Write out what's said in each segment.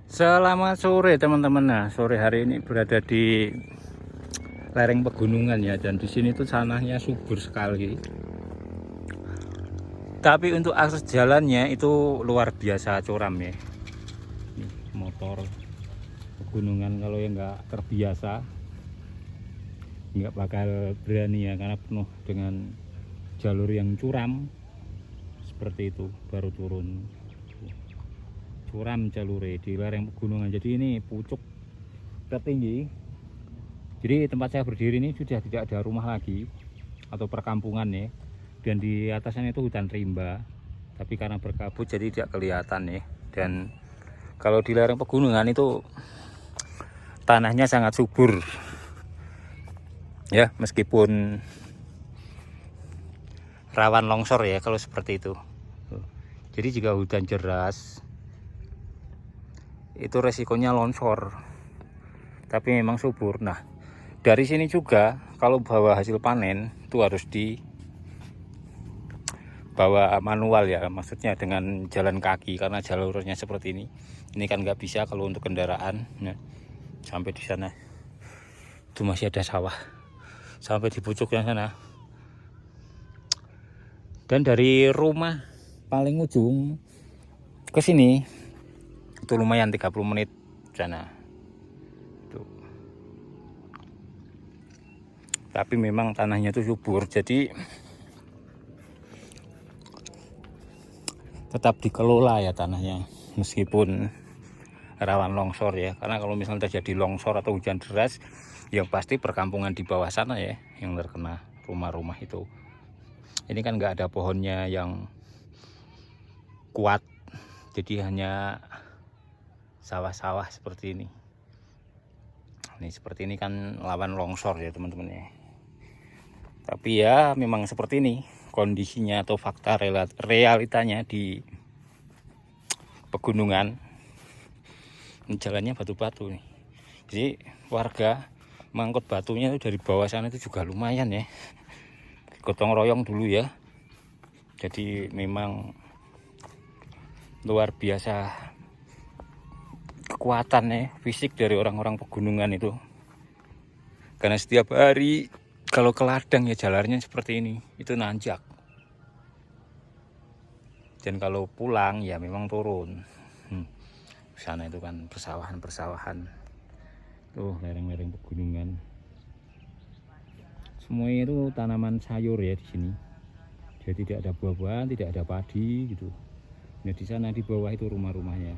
Selamat sore teman-teman. Nah, sore hari ini berada di lereng pegunungan ya, dan di sini tuh tanahnya subur sekali. Tapi untuk akses jalannya itu luar biasa curam ya. Nih, motor pegunungan kalau yang nggak terbiasa nggak bakal berani ya, karena penuh dengan jalur yang curam seperti itu. Baru turun curam jalure di lereng pegunungan, jadi ini pucuk tertinggi. Jadi tempat saya berdiri ini sudah tidak ada rumah lagi atau perkampungan ya, dan di atasnya itu hutan rimba, tapi karena berkabut jadi tidak kelihatan ya. Dan kalau di lereng pegunungan itu tanahnya sangat subur ya, meskipun rawan longsor ya kalau seperti itu. Jadi jika hujan deras itu resikonya longsor, tapi memang subur. Nah, dari sini juga kalau bawa hasil panen itu harus dibawa manual ya, maksudnya dengan jalan kaki karena jalurnya seperti ini. Ini kan nggak bisa kalau untuk kendaraan. Nah, sampai di sana itu masih ada sawah sampai di pucuknya sana. Dan dari rumah paling ujung ke sini itu lumayan 30 menit sana. Tuh. Tapi memang tanahnya itu subur, jadi tetap dikelola ya tanahnya, meskipun rawan longsor ya. Karena kalau misalnya terjadi longsor atau hujan deras, yang pasti perkampungan di bawah sana ya yang terkena, rumah-rumah itu. Ini kan nggak ada pohonnya yang kuat, jadi hanya sawah-sawah seperti ini. Nih seperti ini kan lawan longsor ya teman-teman ya. Tapi ya memang seperti ini kondisinya atau fakta realitanya di pegunungan. Jalannya batu-batu nih, jadi warga mengangkut batunya itu dari bawah sana itu juga lumayan ya, gotong royong dulu ya. Jadi memang luar biasa kekuatan ya fisik dari orang-orang pegunungan itu, karena setiap hari kalau ke ladang ya jalannya seperti ini, itu nanjak. Dan kalau pulang ya memang turun. Sana itu kan persawahan tuh, lereng-lereng pegunungan semuanya itu tanaman sayur ya di sini. Jadi tidak ada buah-buahan, tidak ada padi gitu. Nah di sana di bawah itu rumah-rumahnya,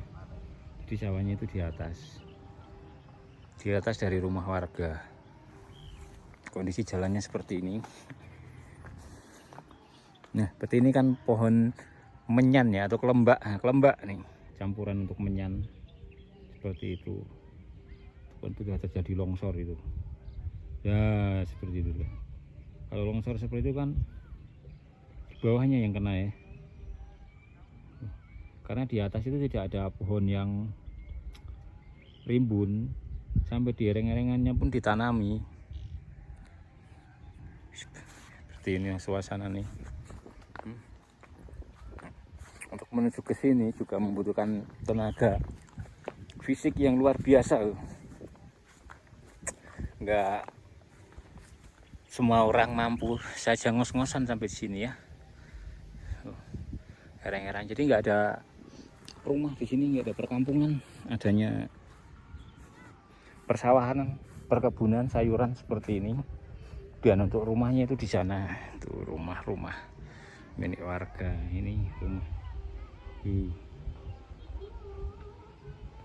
jadi sawahnya itu di atas dari rumah warga. Kondisi jalannya seperti ini. Nah seperti ini kan pohon menyan ya, atau kelembak. Nah, kelembak nih campuran untuk menyan seperti itu. Kan sudah terjadi longsor itu ya, seperti itu. Kalau longsor seperti itu kan bawahnya yang kena ya, karena di atas itu tidak ada pohon yang rimbun, sampai di ereng-erengannya pun ditanami. Seperti ini suasana nih. Untuk menuju ke sini juga membutuhkan tenaga fisik yang luar biasa. Nggak semua orang mampu saja ngos-ngosan sampai di sini ya. Ereng-ereng, jadi nggak ada rumah di sini, nggak ada perkampungan, adanya persawahan, perkebunan sayuran seperti ini. Dan untuk rumahnya itu di sana, tuh rumah-rumah milik warga. Ini rumah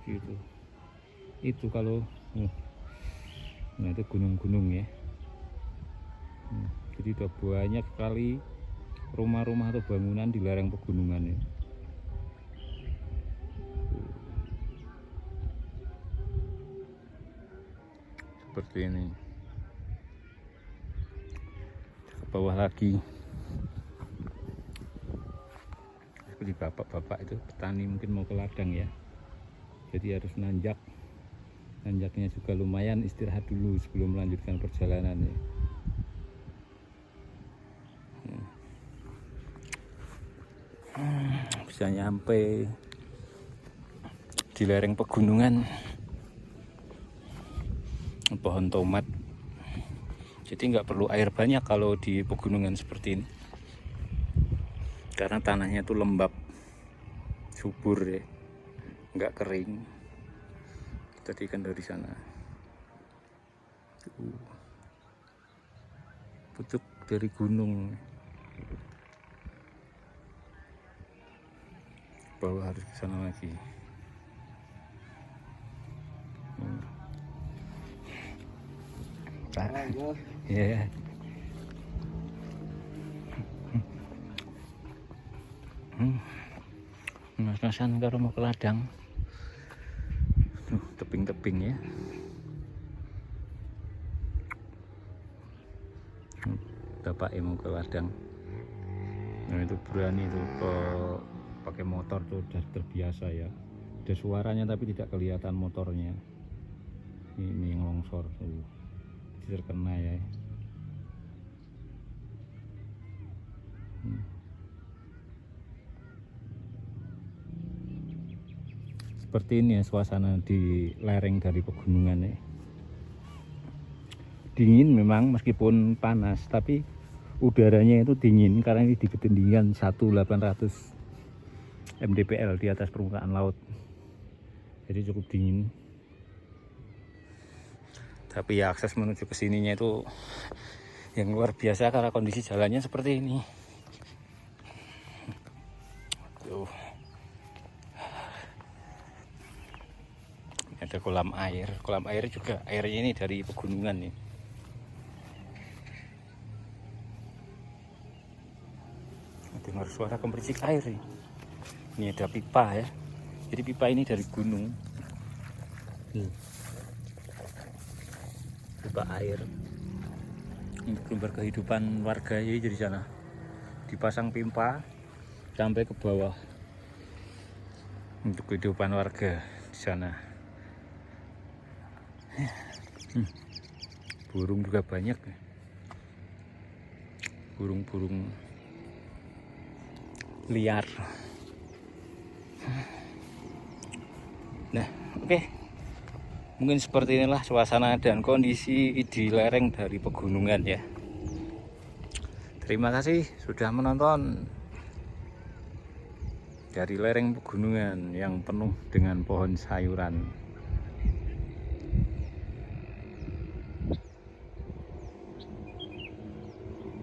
gitu. Itu kalau nah itu gunung-gunung ya. Jadi udah banyak sekali rumah-rumah atau bangunan di lereng pegunungan ya. Seperti ini. Ke bawah lagi, seperti bapak-bapak itu petani mungkin mau ke ladang ya, jadi harus nanjak. Nanjaknya juga lumayan, istirahat dulu sebelum melanjutkan perjalanan ya. Bisa nyampe di lereng pegunungan, pohon tomat. Jadi nggak perlu air banyak kalau di pegunungan seperti ini, karena tanahnya itu lembab, subur ya, nggak kering. Tadi kan dari sana pucuk dari gunung, bawah harus ke sana lagi. Ya. Mas-masan karo mau ke ladang. Tebing-tebing ya. Bapak mau ke ladang. Nah, itu berani tuh pakai motor tuh, udah terbiasa ya. Ada suaranya tapi tidak kelihatan motornya. Ini yang longsor tuh. Terkena ya. Seperti ini ya suasana di lereng dari pegunungan ya. Dingin memang meskipun panas, tapi udaranya itu dingin karena ini di ketinggian 1800 mdpl di atas permukaan laut. Jadi cukup dingin. Tapi ya akses menuju ke sininya itu yang luar biasa karena kondisi jalannya seperti ini. Tuh. Ada kolam air. Kolam air juga airnya ini dari pegunungan nih. Dengar suara gemericik air nih. Ini ada pipa ya. Jadi pipa ini dari gunung. Pipa air untuk sumber kehidupan warga ya, jadi sana dipasang pipa sampai ke bawah untuk kehidupan warga di sana. Burung juga banyak, burung-burung liar. Nah, oke. Mungkin seperti inilah suasana dan kondisi di lereng dari pegunungan ya. Terima kasih sudah menonton dari lereng pegunungan yang penuh dengan pohon sayuran.